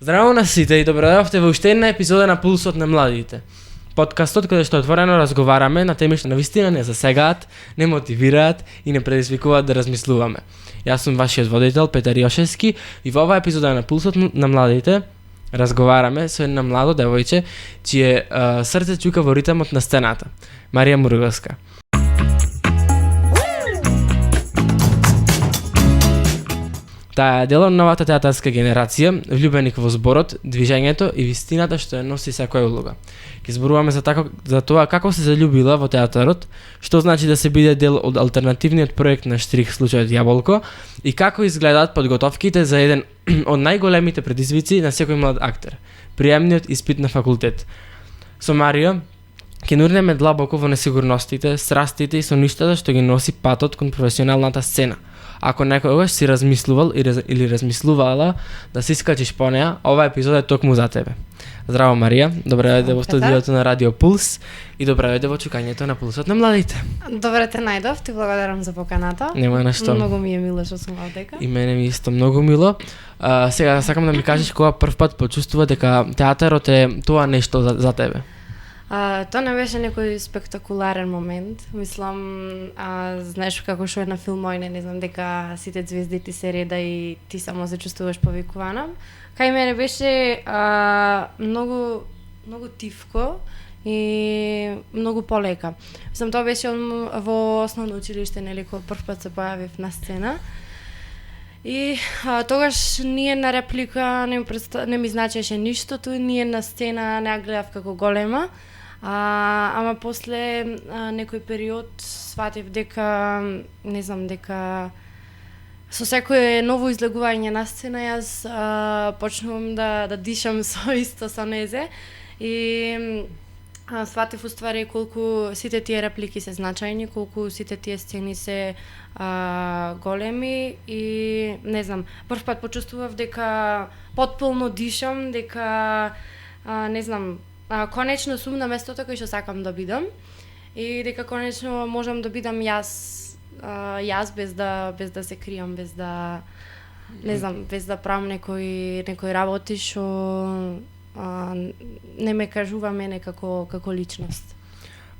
Здраво на сите и добредојавте во уште една епизода на Пулсот на младите. Подкастот каде што отворено разговараме на теми што навистина не засегаат, не мотивираат и не предизвикуваат да размислуваме. Јас сум вашиот водител Петар Јошевски и во оваа епизода на Пулсот на младите разговараме со една младо девојче чие срце чука во ритмот на сцената. Марија Мургалска. Таа е дел од новата театарска генерација, влюбеник во зборот, движењето и вистината што ја носи секоја улога. Ќе зборуваме за тоа како се заљубила во театарот, што значи да се биде дел од алтернативниот проект на Штрих случајот Јаболко и како изгледаат подготовките за еден од најголемите предизвици на секој млад актер, приемниот испит на факултет. Со Марија ќе нурнеме длабоко во несигурностите, страстите и соништата што ги носи патот кон професионалната сцена. Ако некогаш си размислувал или размислувала да се искачиш по неа, ова епизода е токму за тебе. Здраво Марија, добре дојде во студиото на Радио Пулс и добре дојде во чукањето на Пулсот на младите. Добре те најдов, ти благодарам за поканата. Нема на што. Многу ми е мило што сум овдека. И мене ми исто многу мило. Сега сакам да ми кажеш кога првпат почувствува дека театарот е тоа нешто за тебе. Тоа не беше некој спектакуларен момент. Мислам, знаеш како што е на филмојне, не знам, дека сите звезди ти се реда и ти само се чувствуваш повикувана. Кај мене беше многу тивко и многу полека. Мислам, тоа беше во основно училиште, нели, кога првпат се појавив на сцена. И тогаш ние на реплика не ми значеше ништо, туи ние на сцена не гледав како голема. Ама после некој период сватив дека, не знам, дека со секое ново излегување на сцена јас почнувам да дишам со незе и сватив уствари колку сите тие реплики се значајни, колку сите тие сцени се големи и не знам, првпат почувствував дека потполно дишам, дека не знам, конечно сум на местото кај што сакам да бидам и дека конечно можам да бидам јас без да се кријам, без да не знам, без да правам некои работи што не ме кажува мене како личност.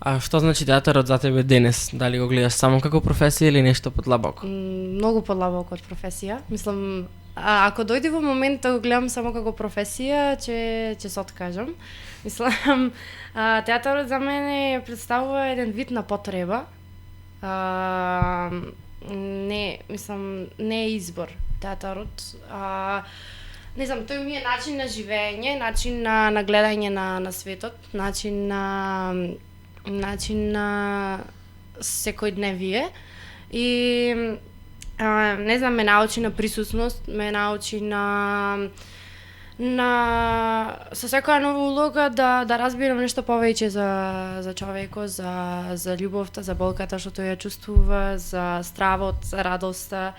А што значи театарот за тебе денес? Дали го гледаш само како професија или нешто подлабоко? Многу подлабоко од професија. Мислам, ако дојде во момент да го гледам само како професија, ќе се откажам. Мислам, театарот за мене представува еден вид на потреба. Не е избор театарот. Не знам, тој ми е начин на живење, начин на гледање на светот, начин на секојдневие и не знам, ме научи на присутност, ме научи на со секоја нова улога да разбирам нешто повеќе за човекот, за љубовта, за болката што тој ја чувствува, за стравот, за радоста.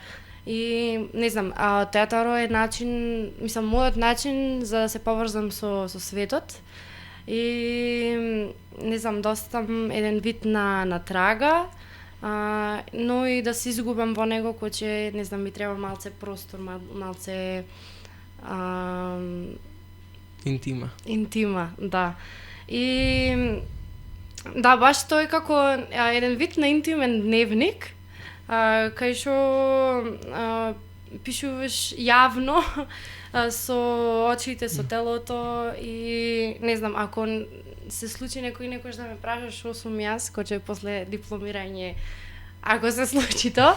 И не знам, театарот е начин, мислам, мојот начин за да се поврзам со светот. И не знам, достам еден вид на трага, но и да се изгубам во него кој че, не знам, ми треба малце простор, малце интима, да. И да, баш тој како еден вид на интимен дневник, кај што пишуваш јавно со очите, со телото и не знам, ако се случи некојаш да ме праша што сум јас, кој че после дипломирање, ако се случи тоа,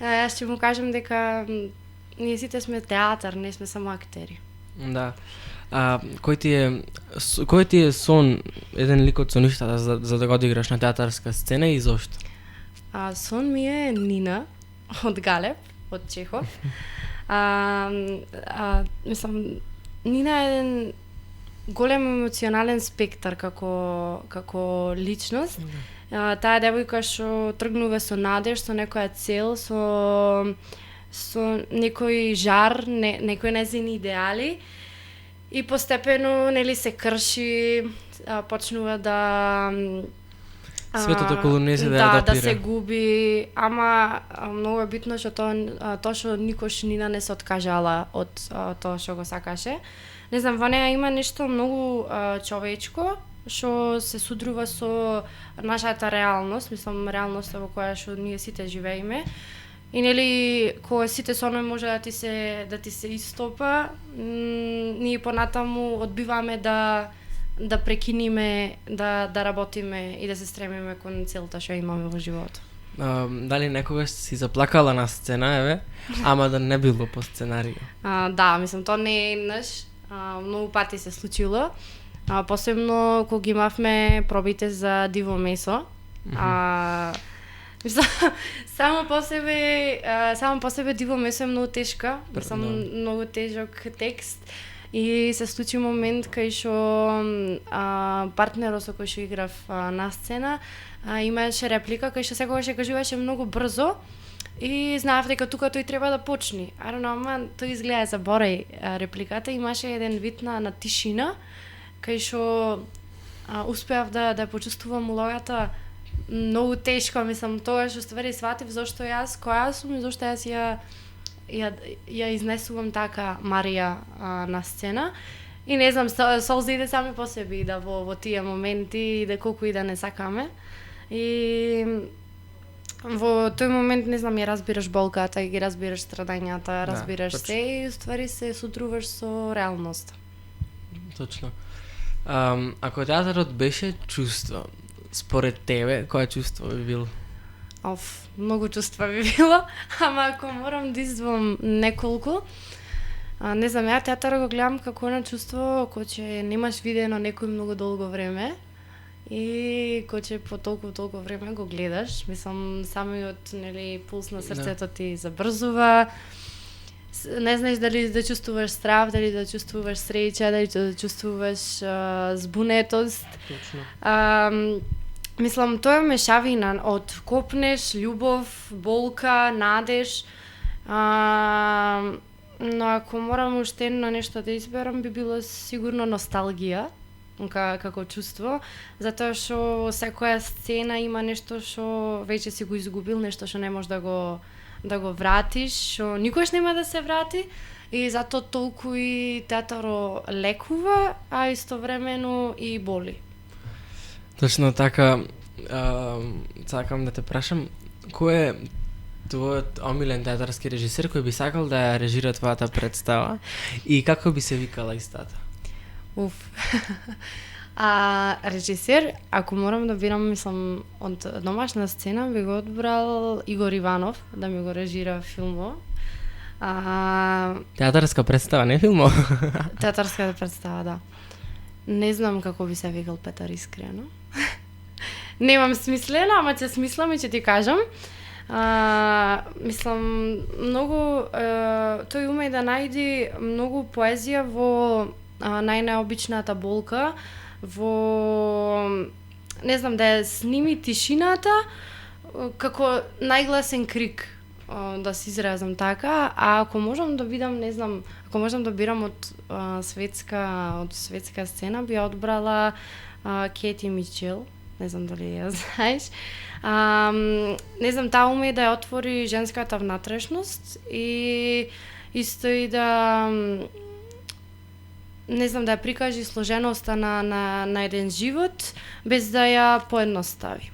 јас ќе му кажам дека ние сите сме театар, не сме само актери. Да. Кој ти е сон, еден лик од соништата за да го одиграш на театарска сцена и зошто? Сон ми е Нина од Галеб, од Чехов. Мислам, Нина е еден голем емоционален спектар како личност. Таа девојка што тргнува со надеж, со некоја цел, со некој жар, некои нејзини идеали и постепено нели се крши, почнува да Светот околу неј се да да адаптира. се губи, ама многу е битно што тоа што никош Нина не се откажала од тоа што го сакаше. Не знам, во неа има нешто многу човечко што се судрува со нашата реалност, мислам реалноста во која што ние сите живееме. И нели кога сите со ној може да ти се истопа, ние понатаму одбиваме да прекиниме, да работиме и да се стремиме кон целта што имаме во животот. Дали некогаш си заплакала на сцена, еве, ама да не било по сценарио? Да, мислам, тоа не е еднаш, многу пати се случило. Посебно кога ги имавме пробите за диво месо. Мислам, само по себе диво месо е многу тешка, мислам, многу тежок текст. И се случи момент кај што партнерот со кој што играв на сцена имаше реплика кај што секогаш ја кажуваше многу брзо и знаев дека тука тој треба да почни. Ама тој изгледа заборај репликата, имаше еден вид на тишина кај што успеав да почувствувам улогата многу тешко, мислам, тогаш уствари сватив зошто јас, која сум и зошто јас ја изнесувам така Марија на сцена. И не знам, солзите сами по себе и да во тие моменти и да колку и да не сакаме. И во тој момент, не знам, ја разбираш болката, ги разбираш страдањата, разбираш се и уствари се судруваш со реалноста. Точно. Ако театарот беше чувство, според тебе, кое чувство би било? Многу чувства би било, ама ако морам да издвоам неколку, не знам, ја театар го гледам како едно чувство кој че немаш видено некој многу долго време и кој че по толку време го гледаш, мислам, самиот, нели, пулс на срцето ти забрзува, не знаеш дали да чувствуваш страв, дали да чувствуваш среќа, дали да чувствуваш збунетост. Точно. Мислам, тоа е мешавина од копнеш, љубов, болка, надеж. Но ако морам уште едно нешто да изберам, би било сигурно носталгија како чувство, затоа што секоја сцена има нешто што веќе си го изгубил, нешто што не можеш да го вратиш, што никош нема да се врати, и затоа толку и театаро лекува, а истовремено и боли. Точно така, сакам да те прашам, кој е твојот омилен театарски режисер кој би сакал да ја режира твојата представа и како би се викала истата? Режисер, ако морам да бирам, мислам, од домашна сцена би го одбрал Игор Иванов да ми го режира филмо. Театарска представа, не филмо? Театарска представа, да. Не знам како би се викал Петар, искрено. Немам смислено, ама ќе смислам и ќе ти кажам. Мислам, многу тој уме да најди многу поезија во најнеобичната болка, во, не знам, да ја сними тишината како најгласен крик, да се изразам така, а ако можам да бидам, не знам, ако можам да бирам од светска сцена, би одбрала Кети Мичел, не знам дали ја знаеш. Не знам, таа уме да ја отвори женската внатрешност и исто и да, не знам, да ја прикажи сложеноста на еден живот без да ја поедностави.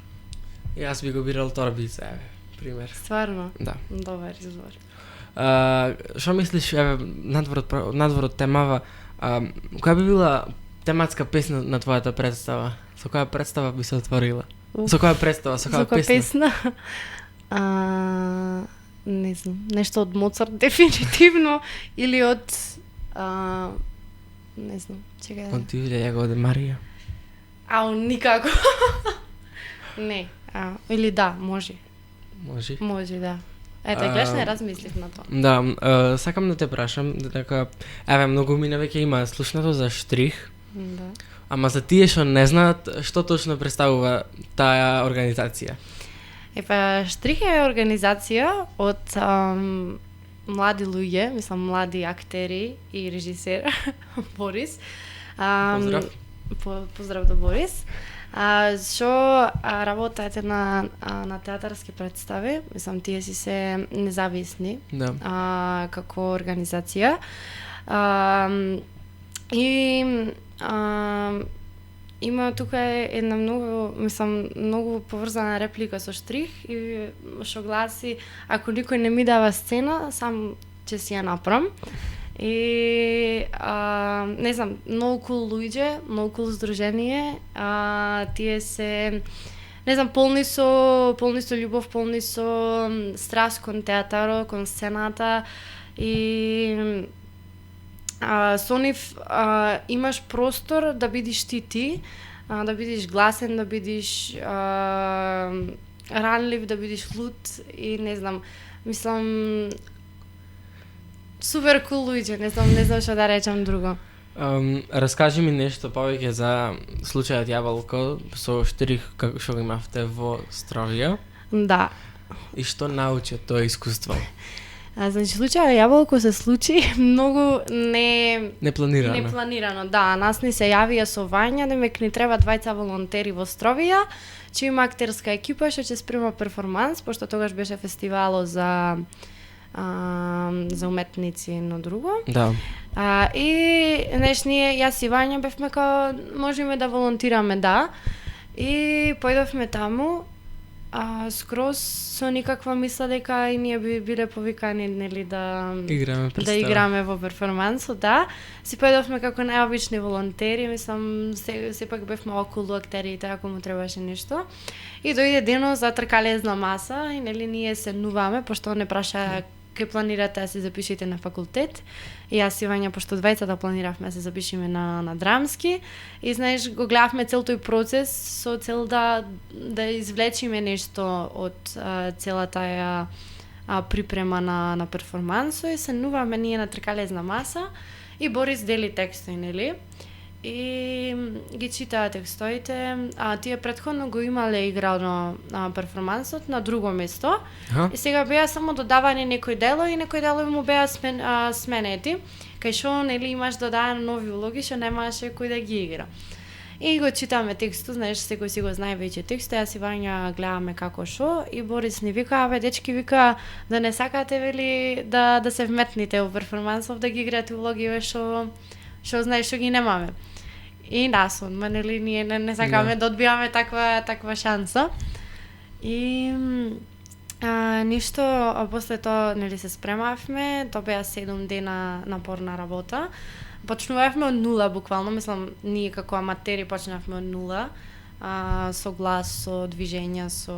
Јас би го бирал Торбица, пример. Стварно? Да. Добар избор. Што мислиш, надвор од темава, која би била тематска песна на твојата представа? Со која представа би се отворила? Со која представа, со која песна? Не знам, нешто од Моцарт дефинитивно, или од не знам, чекај. Од Јулија Јаговица Марија. Никако. Не, или да, може. Може, да. Ете, гледаш, не размислив на тоа. Да, сакам да те прашам, дека, многу мина веќе има слушнато за Штрих. Да. Ама за тие што не знаат, што точно представува таа организација? Штрих е организација од млади луѓе, мислам млади актери и режисер Борис. Поздрав. Поздрав до Борис. Што работите на театарски представи, мислам тие си се независни Да. како организација. И има тука една многу поврзана реплика со штрих и што гласи: ако никој не ми дава сцена, сам ќе си ја направам. И не знам, многу кул луѓе, многу кул здружение, тие се, не знам, полни со љубов, полни со страст кон театарот, кон сцената и со нив имаш простор да бидиш ти, да бидиш гласен, да бидиш ранлив, да бидиш луд и не знам, мислам супер кул луѓе, не знам што да речам друго. Раскажи ми нешто повеќе за случајот Јаболко со штрих што го имавте во Стровија. Да. И што научи од тоа искуство? Значи, случајот Јаболко се случи многу Непланирано. Да, нас ни се јавија со Вања, демек ни треба 2 волонтери во Стровија, че има актерска екипа што ќе спрема перформанс, пошто тогаш беше фестивало за уметници и едно друго. Да. И ние, јас и Вања бевме као можеме да волонтираме, да. И појдовме таму, скроз со никаква мисла дека и ние би биле повикани, нели, да играме во перформансот, да. Си појдовме како најобични волонтери, мислам, сепак бевме околу актерите ако му требаше нешто. И дојде денот за тркалезна маса и нели ние се нуваме, пошто не праша кај планирате да се запишете на факултет. И јас и Вања, пошто двајцата планиравме да се запишеме на драмски. И знаеш, го гледавме цел тој процес со цел да извлечиме нешто од целата ја припрема на перформансо и се нуваме ние на тркалезна маса и Борис дели текстови, нели? И ги читаа текстовите, тие претходно го имале играно перформансот на друго место. И сега беа само додавани некои делови и некои делови му беа сменети, кај што нели имаш додадени нови улоги што немаше кој да ги игра. И го читаме текстот, знаеш, секој си го знае веќе текстот, јас и Вања гледаме како што и Борис ни вика: "Абе дечки, вика, да не сакате вели да се вметните во перформансов, да ги играте улоги што знаеш што ги немаме." И нас, нели, ние не сакаме да одбиваме таква шанса. И ништо, после тоа, нели, се спремавме, тоа беа 7 дена напорна работа. Почнувавме од нула, буквално, мислам, ние како аматери почнавме од нула, со глас, со движења, со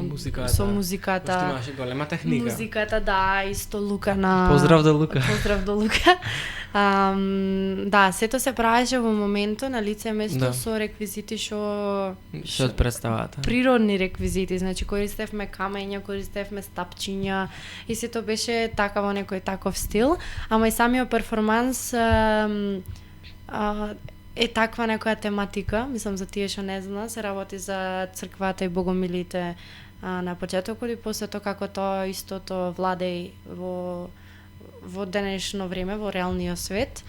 музиката. Што имаше голема техника. Музиката, да, исто Лука на... Поздрав до Лука. Поздрав до Лука. Да, сето се правеше во моментот на лице место со реквизити што од представата. Природни реквизити, значи користевме камења, користевме стапчиња и сето беше така во некој таков стил, ама и самиот перформанс е таква некоја тематика, мислам за тие што не знаа, се работи за црквата и богомилите на почетокот и после тоа како тоа истото владеј во денешно време, во реалниот свет.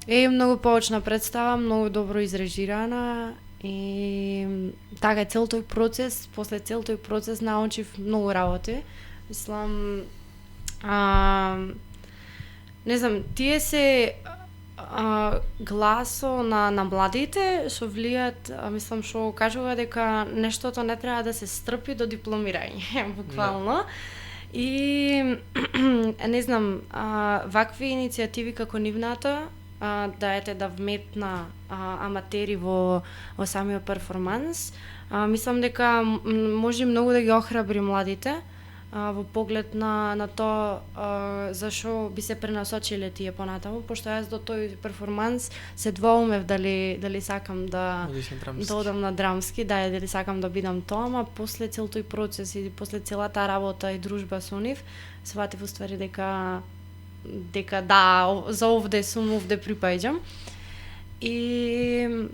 Е многу поучна представа, многу добро изрежирана и така цел тој процес, после цел тој процес научив многу работи. Мислам, не знам, тие се гласо на младите што влијат, мислам, што кажува дека нештото не треба да се стрпи до дипломирање, буквално. И не знам, вакви иницијативи како нивната, да вметна аматери во самиот перформанс, мислам дека може многу да ги охрабри младите во поглед на тоа зашо би се пренасочиле тие понатаму, пошто јас до тој перформанс се двоумев дали сакам да одам на драмски, дали сакам да бидам тоа, ама после цел тој процес и после целата работа и дружба со нив, сватив уствари дека да, за овде припаѓам. И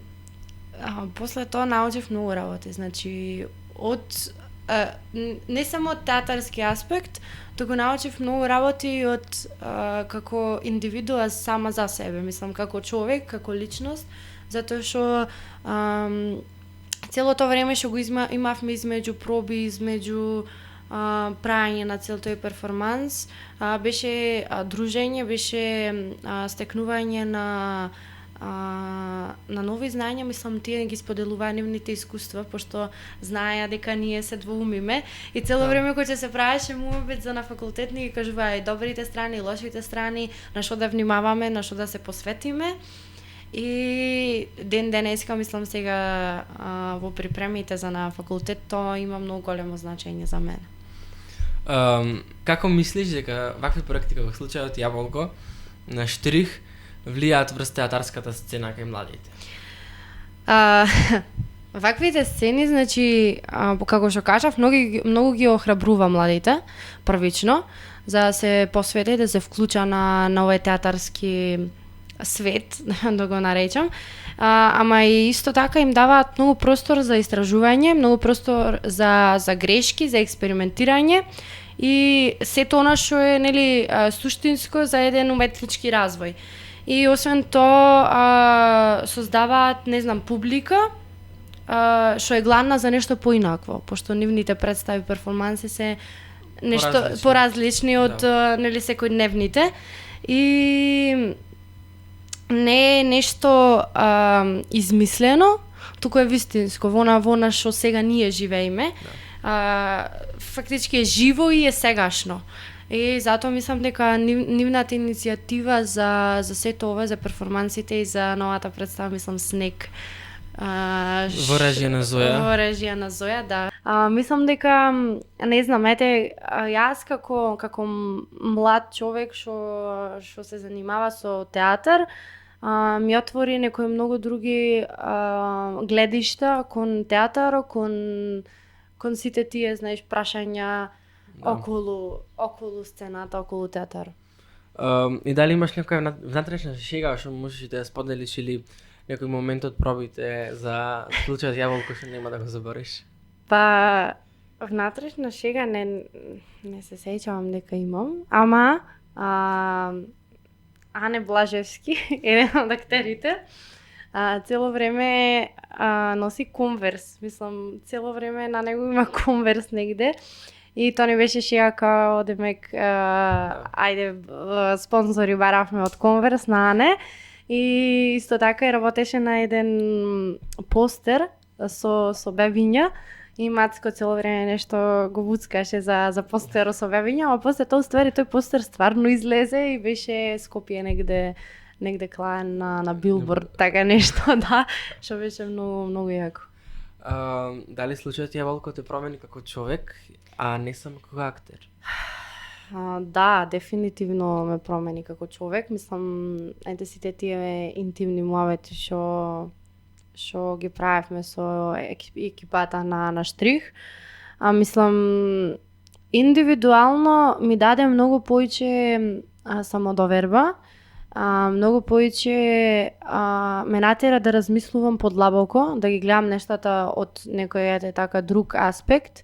после тоа научив многу работи, значи од не само театарски аспект, туку научив многу работи од како индивидуа сама за себе, мислам како човек, како личност, затоа што целото време што го имавме измеѓу проби, измеѓу прајање на цел тој перформанс, беше дружење, беше стекнување на нови знања, мислам тие ги споделуваа нивните искуства, пошто знаеа дека ние се двоумиме и цело време кога се правеше муабет за на факултет ни ги кажуваа и добрите страни, и лошите страни, на што да внимаваме, на што да се посветиме. И ден денеска, мислам сега во припремите за на факултет, тоа има многу големо значење за мене. Како мислиш дека вакви проекти како случајот Јаболко на Штрих влијаат врз театарската сцена кај младите? Ваквите сцени, значи, како што кажав, многу ги охрабрува младите, првично, за да се посвети, да се вклуча на овој театарски свет, да го наречам. Ама и исто така им даваат многу простор за истражување, многу простор за грешки, за експериментирање и сето она што е, нели, суштинско за еден уметнички развој. И освен тоа создаваат, не знам, публика што е гладна за нешто поинакво, пошто нивните представи, перформанси се нешто поразлични од нели секојдневните и не е нешто измислено, туку е вистинско, вона што сега ние живееме. Фактички е живо и е сегашно. И затоа мислам дека нивната иницијатива за сето ова, за перформансите и за новата представа, мислам Снег. Во режија на Зоја. Во режија на Зоја, да. Мислам дека, не знам, јас како млад човек што се занимава со театар, ми отвори некои многу други гледишта кон театар, кон сите тие, знаеш, прашања околу сцената, околу театар. И дали имаш некоја внатрешна шега што можеш да ја споделиш или некој момент од пробите за случајот Јаболко што нема да го забориш? Па, внатрешна шега не се сеќавам дека имам, ама Ане Блажевски, еден од актерите, цело време носи конверс. Мислам, цело време на него има конверс негде. И тоа ни беше шега као демек, ајде, спонзори баравме од конверс на Ане. И исто така и работеше на еден постер со бебиња. И Мацко цело време нешто го буцкаше за постерот со бебиња, а после тоа ствари тој постер стварно излезе и беше Скопје негде клаен на билборд, така нешто, да, што беше многу јако. Дали случајот Јаболко те промени како човек, а не само како актер? Да, дефинитивно ме промени како човек. Мислам, сите тие интимни муабети што ги правевме со екипата на Штрих. Мислам, индивидуално ми даде многу поиќе самодоверба, многу поиќе ме натера да размислувам подлабоко, да ги гледам нештата од некој така друг аспект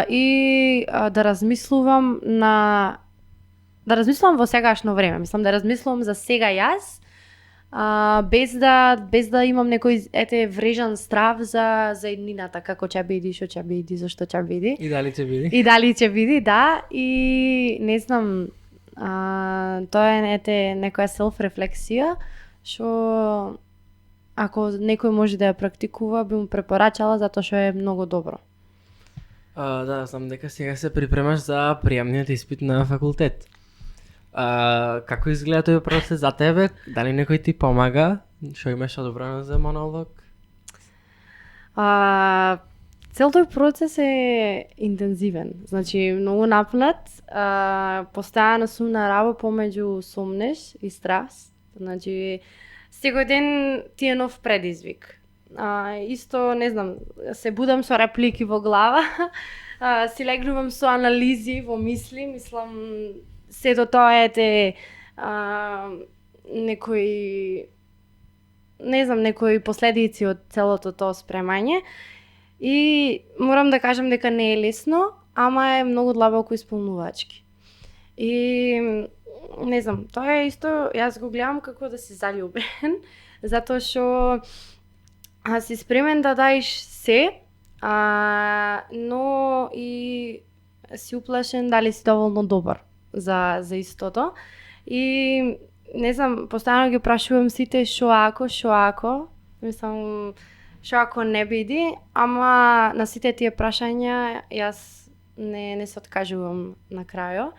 и да размислувам во сегашно време. Мислам да размислувам за сега јас, без да имам некој врежан страв за иднината, како ќе биде, што ќе биде, зашто ќе биде. И дали ќе биде. И дали ќе биде, да. И не знам, тоа е некоја селф-рефлексија, што ако некој може да ја практикува, би му препорачала затоа што е многу добро. Да, знам дека сега се припремаш за приемниот испит на факултет. Како изгледа тој процес за тебе? Дали некој ти помага? Што имаш одобрено за монолог? Цел тој процес е интензивен. Значи, многу напнат. Постојано сум на раба помеѓу сомнеш и страст. Значи, секој ден ти е нов предизвик. Исто, не знам, се будам со реплики во глава, си легнувам со анализи во мисли, мислам, сето тоа некои последици од целото тоа спремање. И морам да кажам дека не е лесно, ама е многу длабоко исполнувачки. И не знам, тоа е исто, јас го гледам како да си заљубен, затоа што си спремен да даеш се, но и си уплашен дали си доволно добар за истото. И не знам, постојано ги прашувам сите шо ако, мислам, шо ако не биде, ама на сите тие прашања јас не се откажувам на крајот.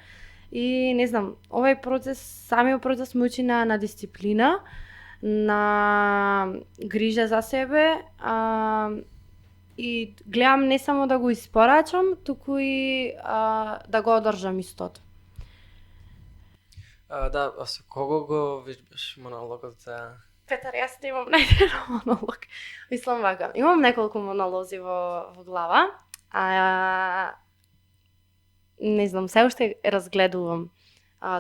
И не знам, овој процес, самиот процес ме учи на дисциплина, на грижа за себе, и гледам не само да го испорачам, туку и да го одржам истото. Да, а со кого го вежбаш монологот за... Петар, јас немам најден монолог. Мислам вака, имам неколку монолози во глава, не знам, се уште разгледувам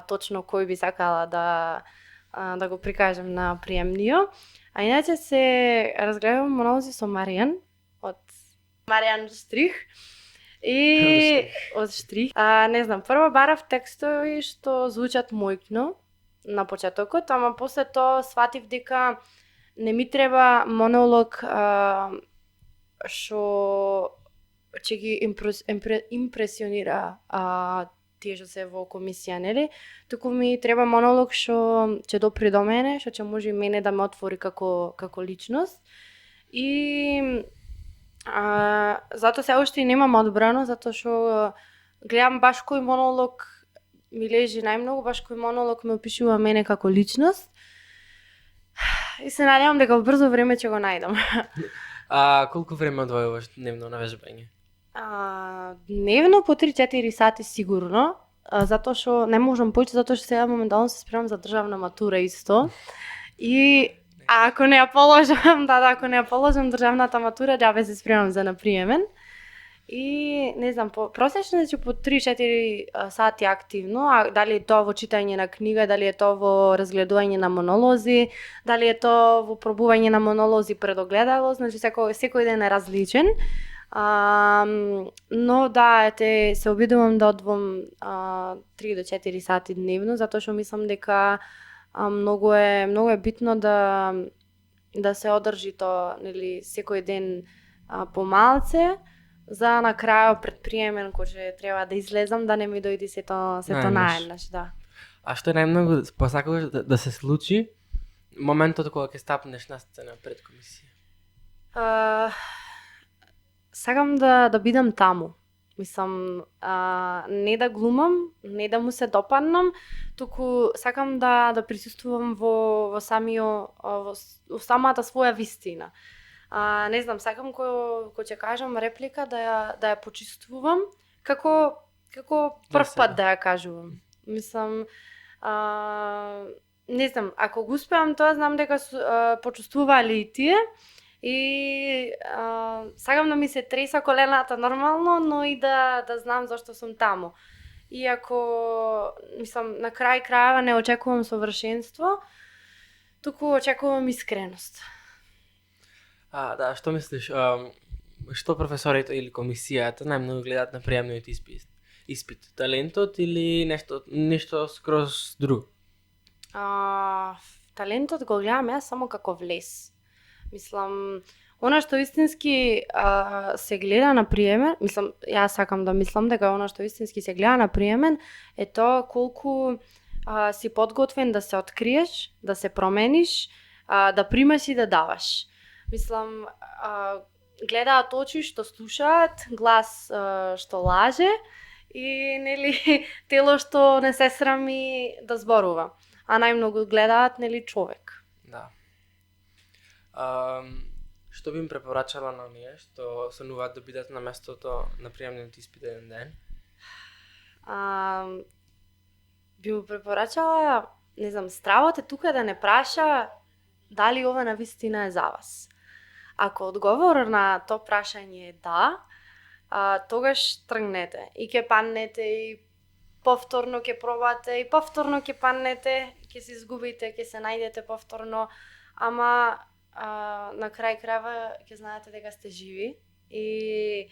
точно кој би сакала да го прикажам на приемниот. А иначе се разгледувам монолози со Маријан, од Маријан Штрих. И од Штрих. Не знам, прво барав текстови што звучат мојкно на почетокот, ама после тоа сватив дека не ми треба монолог што ќе ги импресионира тие што се во комисија, нели? Туку ми треба монолог што ќе допри до мене, што ќе може и мене да ме отвори како личност. И затоа се уште и немам одбрано, затоа што гледам баш кој монолог ми лежи најмногу, баш кој монолог ме опишува мене како личност. И се надевам дека во брзо време ќе го најдам. Колку време одвојуваш дневно на вежбање? Дневно по 3-4 сати сигурно, затоа што не можам повеќе, затоа што сега моментално се спремам за државна матура исто. И ако не ја положам, ако не ја положам државната матура, џабе се спремам за наприемен. И не знам, просечно значи по 3-4 сати активно, а дали е тоа во читање на книга, дали е тоа во разгледување на монолози, дали е тоа во пробување на монолози пред огледало, значи секој ден е различен. Но да, се обидувам да одвом 3 до 4 сати дневно, затоа што мислам дека многу е битно да се одржи тоа, нели, секој ден помалце, за на крајот пред приемен кој ќе треба да излезам, да не ми дојде сето наеднаш, да. А што најмногу посакуваш да се случи моментот кога ќе стапнеш на сцена пред комисија? Сакам да бидам таму. Мислам, не да глумам, не да му се допаднам, туку сакам да присуствувам во самата своја вистина. Не знам, сакам кога ќе кажам реплика да ја почувствувам како прв пат да ја кажувам. Мислам, не знам, ако го успеам тоа, знам дека почувствувале и тие. И сакам да ми се треса колената нормално, но и да знам зашто сум таму. И ако, мислам, на крајава не очекувам совршенство, туку очекувам искреност. Да, што мислиш, што професорите или комисијата најмногу гледаат на приемниот испит? Талентот или нешто скроз друго? Талентот го гледам јас само како влез. Мислам, она што истински се гледа на приемен, мислам, јас сакам да мислам дека она што истински се гледа на приемен е тоа колку си подготвен да се откриеш, да се промениш, да примаш и да даваш. Мислам, гледаат очи што слушаат, глас што лаже и нели тело што не се срами да зборува. А најмногу гледаат нели човек. Да. Што би им препорачала на оние што сонуваат да бидат на местото на приемниот испит еден ден? Би му препорачала, не знам, стравот е тука да не праша дали ова навистина е за вас. Ако одговор на тоа прашање е да, тогаш тргнете и ќе паднете и повторно ќе пробате и повторно ќе паднете, ќе се изгубите, ќе се најдете повторно, ама на крај крајава ќе знаете дека сте живи и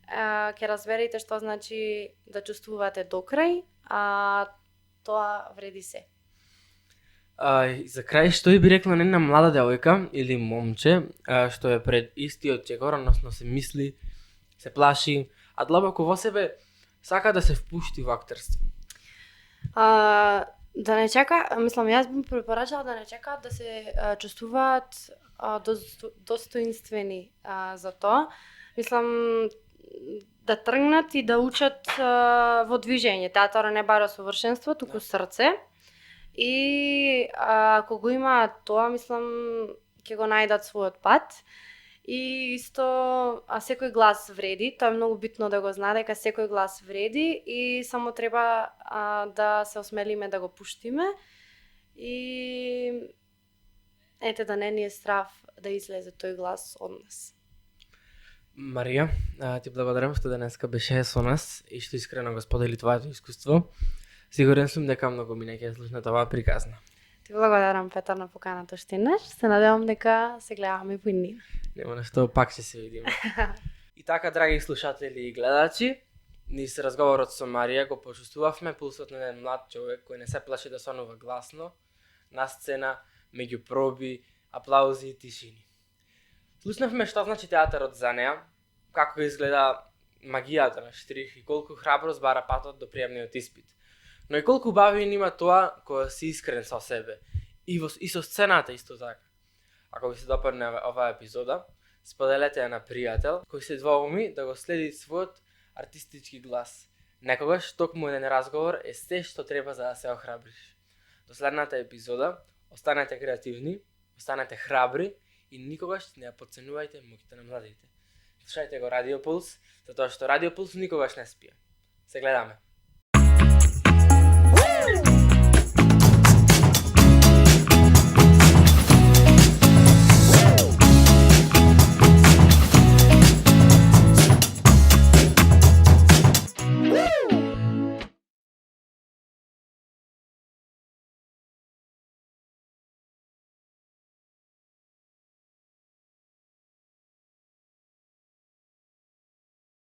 ќе разберете што значи да чувствувате до крај, а тоа вреди се. И за крај, што би рекла на една млада девојка или момче, што е пред истиот чекор, односно се мисли, се плаши, а длабоко во себе сака да се впушти во актерство? Да не чека, мислам, јас би препорачала да не чекаат да се чувствуваат достоинствени за тоа. Мислам, да тргнат и да учат во движење. Театар не бара совршенство, туку срце. И ако го имаат тоа, мислам, ќе го најдат својот пат. И исто, секој глас вреди, тоа е многу битно да го знае дека секој глас вреди и само треба да се осмелиме да го пуштиме и ете да не ни е страв да излезе тој глас од нас. Марија, ти благодарам што денеска беше со нас и што искрено го сподели твоето искуство. Сигурен сум дека многу ми ќе слушнат оваа приказна. Ти благодарам, Петар, на поканата штинаш. Се надевам дека се гледаме во иднина. Нема нешто, пак ќе се видиме. И така, драги слушатели и гледачи, низ разговорот со Марија го почувствувавме пулсот на еден млад човек кој не се плаши да сонува гласно, на сцена, меѓу проби, аплаузи и тишини. Слушнавме што значи театарот за неа, како изгледа магијата на штрих и колку храброст бара патот до приемниот испит. Но и колку убавин има тоа кога си искрен со себе и со сцената исто така. Ако ви се допадне оваа епизода, споделете ја на пријател кој се двоуми да го следи својот артистички глас. Некогаш токму еден разговор е се што треба за да се охрабриш. До следната епизода, останете креативни, останете храбри и никогаш не ја потценувајте моќта на младите. Слушајте го Радио Пулс, затоа што Радио Пулс никогаш не спие. Се гледаме.